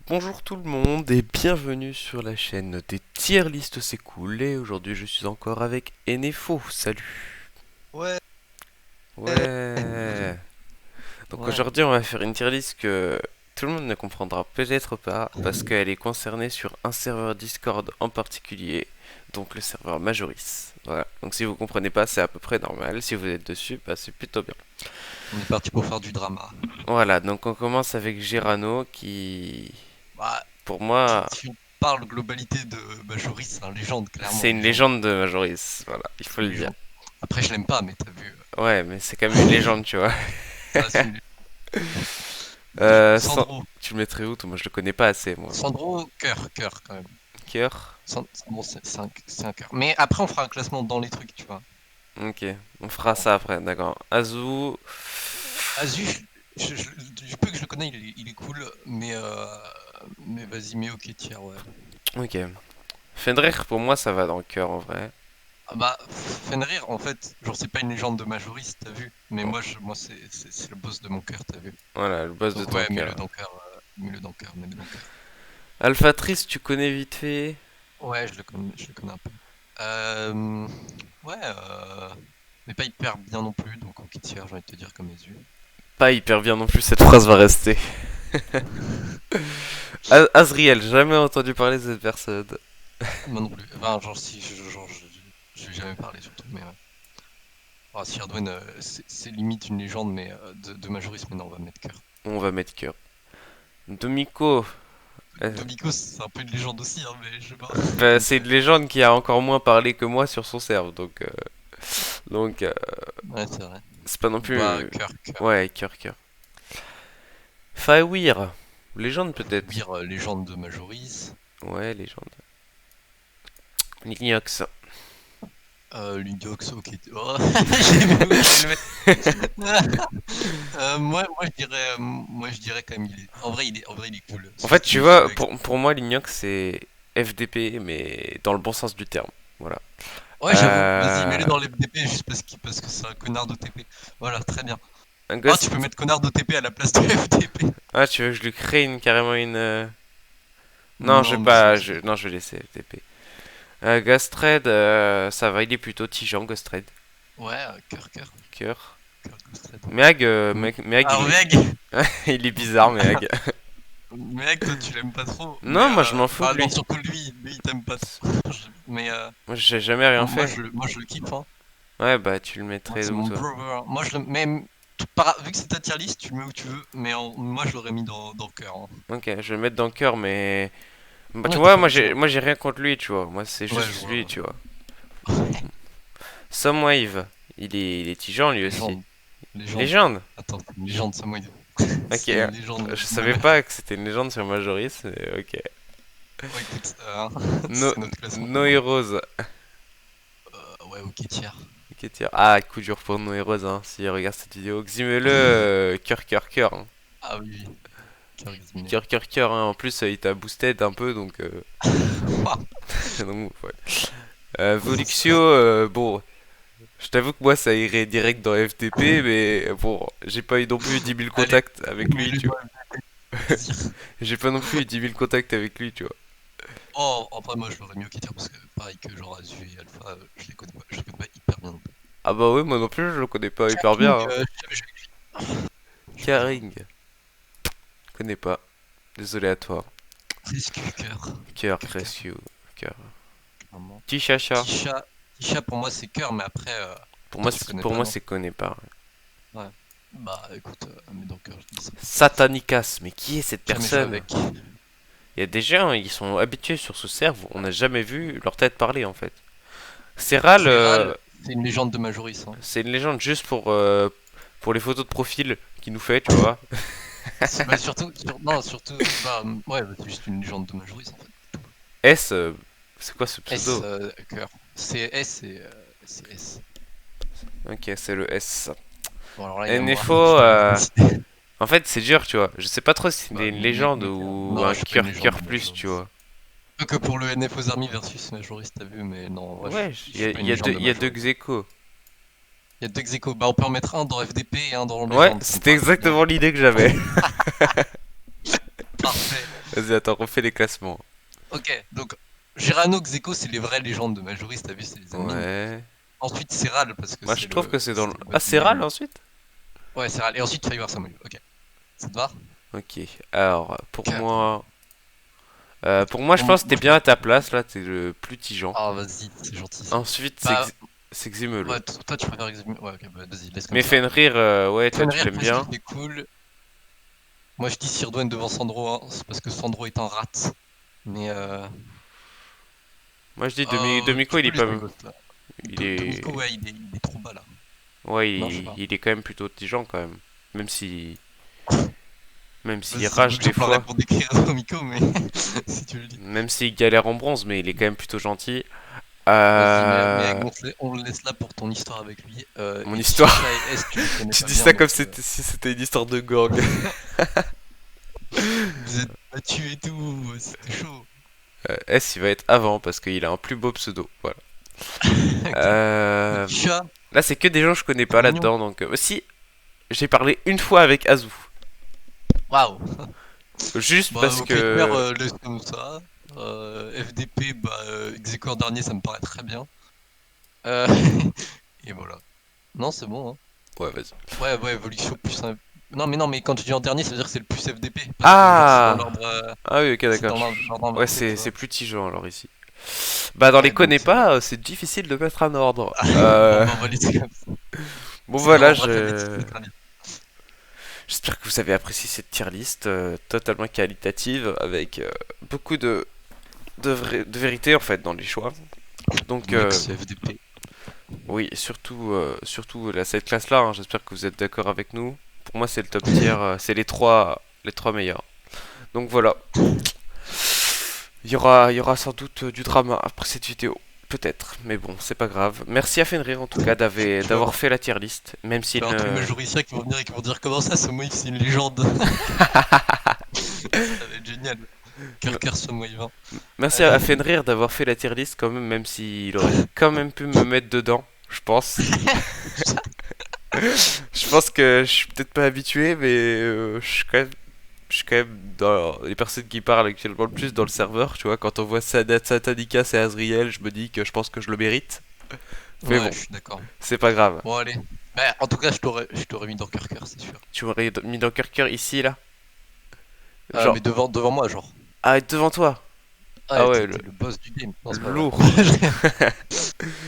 Bonjour tout le monde et bienvenue sur la chaîne des tier list c'est cool et aujourd'hui je suis encore avec Enefo, salut. Ouais, Ouais. Donc ouais. aujourd'hui on va faire une tier list que tout le monde ne comprendra peut-être pas parce qu'elle est concernée sur un serveur Discord en particulier, donc le serveur Majoris. Voilà, donc si vous comprenez pas c'est à peu près normal, si vous êtes dessus bah c'est plutôt bien. On est parti pour faire du drama. Voilà, donc on commence avec Girano qui Bah, pour moi si on parle globalité de Majoris, c'est un légende, c'est clairement, une légende. légende de Majoris, voilà, il faut C'est une le dire. légende. Après, je l'aime pas, mais t'as vu, Ouais, mais c'est quand même une légende, tu vois. ça reste une légende. Sans... Sandro. Tu le mettrais où, toi? Moi, je le connais pas assez, moi. Sandro, cœur, quand même. Cœur. Bon, c'est un cœur. Mais après, on fera un classement dans les trucs, tu vois. Ok, on fera ça après, d'accord. Azu. Azu, du peu que je le connais, il est cool, mais vas-y, mets ok, tiers, ouais. Ok. Fenrir, pour moi, ça va dans le cœur, en vrai. Ah bah, Fenrir, en fait, genre, c'est pas une légende de Majoris, t'as vu? Mais Bon, moi c'est le boss de mon cœur, t'as vu? voilà, le boss de Donc, ton ouais, mets-le cœur. dans cœur, mets-le dans cœur. Alphatrice, tu connais vite fait. Ouais, je le connais un peu. Euh, ouais, mais pas hyper bien non plus, donc ok, tiers, j'ai envie de te dire comme les yeux. Pas hyper bien non plus, cette phrase va rester. Azriel, jamais entendu parler de cette personne. Moi non plus. Enfin, genre, si, je vais jamais parler surtout, mais ouais. Ah, si Ardouin, c'est limite une légende, mais de Majoris, mais non, on va mettre cœur. On va mettre cœur. Domiko. Domiko, c'est un peu une légende aussi, hein, mais je sais pas. Bah, Donc, c'est une légende qui a encore moins parlé que moi sur son serve, donc ouais, c'est vrai. c'est pas non plus. Bah, cœur. Ouais, cœur, cœur. Fawir, légende peut-être. Weir, légende de Majoris. Ouais, légende. Lignox. Ludox, ok. Oh, j'ai vu où je vais le mettre. Moi, je dirais quand même, en vrai, il est cool. En C'est fait, juste tu une fille vois, avec. pour moi, Lignox c'est FDP, mais dans le bon sens du terme. Voilà. Ouais, j'avoue. Vas-y, Euh, mets-le dans l'FDP juste parce que c'est un connard d'OTP. Voilà, très bien. un Ah, tu peux ghost. mettre connard d'OTP à la place de FDP. Ah, tu veux que je lui crée carrément une. Non, je vais Non, mais c'est pas. c'est bon. Non, je vais laisser FDP. Ghost Red, ça va, il est plutôt tigeant, Ghost Red. Ouais, cœur, Cœur. Ghost Red. Meag, Mm. Meag, Alors, Meg, il est bizarre, Meag. Meg, toi, tu l'aimes pas trop. Mais, Non, moi je m'en fous de enfin, non, lui. surtout lui, il t'aime pas trop. Mais, Moi j'ai jamais rien fait. moi, je le kiffe, hein. Ouais, bah tu le Moi, mettrais c'est où mon toi? brother. Moi, je le mets. Vu que c'est ta tier list, tu le mets où tu veux. Mais moi, je l'aurais mis dans le cœur, hein. Ok, je vais le mettre dans le cœur, mais. Bah tu Ouais, vois, je vois. moi j'ai rien contre lui, tu vois. Moi c'est Ouais, je juste vois, lui, ouais. tu vois. Somewave, il est tigeant lui aussi. Légende. Légende. Légende. Attends, c'est une légende, ça, moi. Ok, C'est une légende. je savais pas que c'était une légende sur Majoris, mais ok. Ouais, écoute, No, c'est notre classement. no Heroes. Ouais, ok, tiers. Ok, tiens. Ah, coup dur pour No Heroes, hein, si regarde cette vidéo. Ximele, cœur, cœur, cœur, hein. Ah oui, oui. Cœur examiné. Cœur, cœur, cœur, hein. En plus, il t'a boosted un peu, donc. Waouh. Donc, ouais. Voluxio, bon, je t'avoue que moi ça irait direct dans FTP, mais bon, j'ai pas eu non plus 10 000 Allez, contacts avec lui, mets-le tu dans vois. le plaisir. J'ai pas non plus eu 10 000 contacts avec lui, tu vois. Oh, après, moi, je l'aurais mieux qu'Ether parce que, pareil que genre Azu et Alpha, je les connais pas hyper bien non plus. Ah bah oui, moi non plus, je le connais pas hyper bien, King, hein. je vais dire Karing, connais pas. Désolé à toi. Rescue Cœur, cœur, Crescu, cœur. clairement. Tishacha, Tisha, Tisha pour moi c'est cœur, mais après, toi tu connais pour pas, moi non? c'est connais pas. Ouais. Bah écoute, mais donc je dis ça. Satanicas, mais qui est cette Jamais joué personne? avec. Il y a des gens, ils sont habitués sur ce serve, on n'a jamais vu leur tête parler en fait. Serral, Serral, c'est une légende de Majoris, hein. c'est une légende juste pour les photos de profil qu'il nous fait, tu vois. Bah non, surtout, bah, ouais, bah, c'est juste une légende de Majoris en fait. S, c'est quoi ce S, pseudo? cœur. C'est S et c'est S. Ok, c'est le S. Bon, alors là, il y a moi. NFO, Je te laisse décider. en fait, c'est dur, tu vois. Je sais pas trop si c'est Bah, une légende mec, ou non, un je suis pas une cœur légende cœur de plus, tu Majoris. vois. Pas que pour le NFO's Army versus Majoris, t'as vu, mais non, ouais, Ouais, je suis pas une légende de il y a deux Majoris. Xeco. Il y a deux ex-aequo. Bah, on peut en mettre un dans FDP et un dans Ouais, légende, ça me c'était paraît très bien. exactement l'idée que j'avais. Parfait. Vas-y, attends, refais les classements. Ok, donc Girano, Xeko, c'est les vraies légendes de Majoris, t'as vu, c'est les admins. Ouais. Ensuite, Serral, parce que Moi, je trouve que c'est dans c'est le. le Ah, boss du c'est râle game. ensuite? Ouais, Serral. Et ensuite, Fire Samuel. Ok, ça te va? Ok. Alors, Ok, attends. pour moi, je pense que t'es Moi, bien à ta place là. T'es le plus tigeant. Ah, vas-y, c'est gentil ça. Ensuite, Bah, C'est Xemelo. ouais, toi, tu préfères Exhumer. Ouais, ok, bah, vas-y, laisse comme Mais ça. Fenrir, ouais, toi, tu Fenrir, l'aimes parce qu'il bien. est cool. Moi, je dis Sirdoine devant Sandro, hein, c'est parce que Sandro est un rat. Mais Moi, je dis tu Domiko, il peux est laisser pas. le ghost là. Il Domiko, est. ouais, il est trop bas là. Ouais, Non, je sais pas. il est quand même plutôt tigeant quand même. Même si. Même s'il Vas-y, rage des j'emploie rien fois. pour décrire Domiko, mais si tu le dis. Même s'il galère en bronze, mais il est quand même plutôt gentil. Vas-y, mais Euh... on le laisse là pour ton histoire avec lui. Mon Et histoire. Tsushima et S, tu les connais Tu pas dis bien, ça comme donc si c'était une histoire de gang. vous êtes battus et tout, c'était chaud. S, il va être avant parce qu'il a un plus beau pseudo. Voilà. Ok. Euh... Chat, Là, c'est que des gens que je connais pas trop mignon. là-dedans. Donc, aussi, j'ai parlé une fois avec Azu. Waouh. Juste Bah, parce ok, Timer, que. laisse comme ça. FDP, bah, Executor dernier, ça me paraît très bien. Euh, et voilà. Non, c'est bon, hein. Ouais, vas-y. Ouais, ouais, évolution plus un. Non, mais quand tu dis en dernier, ça veut dire que c'est le plus FDP. Parce que genre, c'est dans Ah! l'ordre Ah oui, ok, c'est d'accord. dans l'ordre Ouais, inversé, tu c'est vois. plus tigeant alors ici. Bah, dans les Ouais, donc connais pas, c'est difficile de mettre un ordre. bon, bah, on va laisser comme ça. Bon, C'est dans voilà, l'ordre alphabétique, donc très bien. j'espère que vous avez apprécié cette tier list totalement qualitative avec beaucoup de vérité en fait dans les choix. Donc, Mec, c'est FDP. oui, surtout cette classe-là, hein, j'espère que vous êtes d'accord avec nous. Pour moi, c'est le top tier, c'est les trois meilleurs. Donc voilà, il y aura sans doute du drama après cette vidéo. Peut-être, mais bon, c'est pas grave. Merci à Fenrir en tout cas Tu vas d'avoir avoir, fait la tier list, même tu vas s'il avoir tous les ne. majoriciens qui vont venir et qui vont dire comment ça, ce Moïse, c'est une légende. Ça va être génial. M- Cœur ce Moïse. Merci Allez. à Fenrir d'avoir fait la tier list quand même, même s'il aurait quand même pu me mettre dedans, je pense. Je pense que je suis peut-être pas habitué, mais je suis quand même dans les personnes qui parlent actuellement le plus dans le serveur, tu vois. Quand on voit Sadat, Satanicas et Azriel, je me dis que je pense que je le mérite. Mais Ouais, bon, je suis d'accord. c'est pas grave. Bon, allez. Bah, en tout cas, je t'aurais mis dans cœur, c'est sûr. Tu m'aurais mis dans cœur ici, là. Genre, Mais devant moi, genre. ah, devant toi. Ah Ouais, ouais, t'es le boss du game. Non, c'est pas vrai. lourd.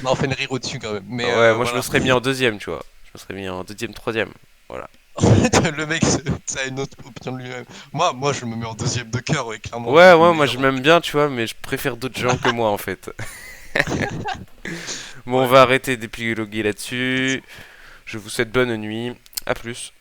Non, on fait une rire au-dessus quand même. Mais Ouais, moi je me voilà. serais mis en deuxième, tu vois. Je me serais mis en deuxième, troisième. Voilà. En fait, le mec, ça a une autre opinion de lui-même. Moi, je me mets en deuxième de cœur, ouais, clairement. Ouais, C'est le ouais, moi je meilleur. m'aime bien, tu vois, mais je préfère d'autres gens que moi en fait. Bon, on Ouais, va arrêter d'épiloguer là-dessus. Je vous souhaite bonne nuit. À plus.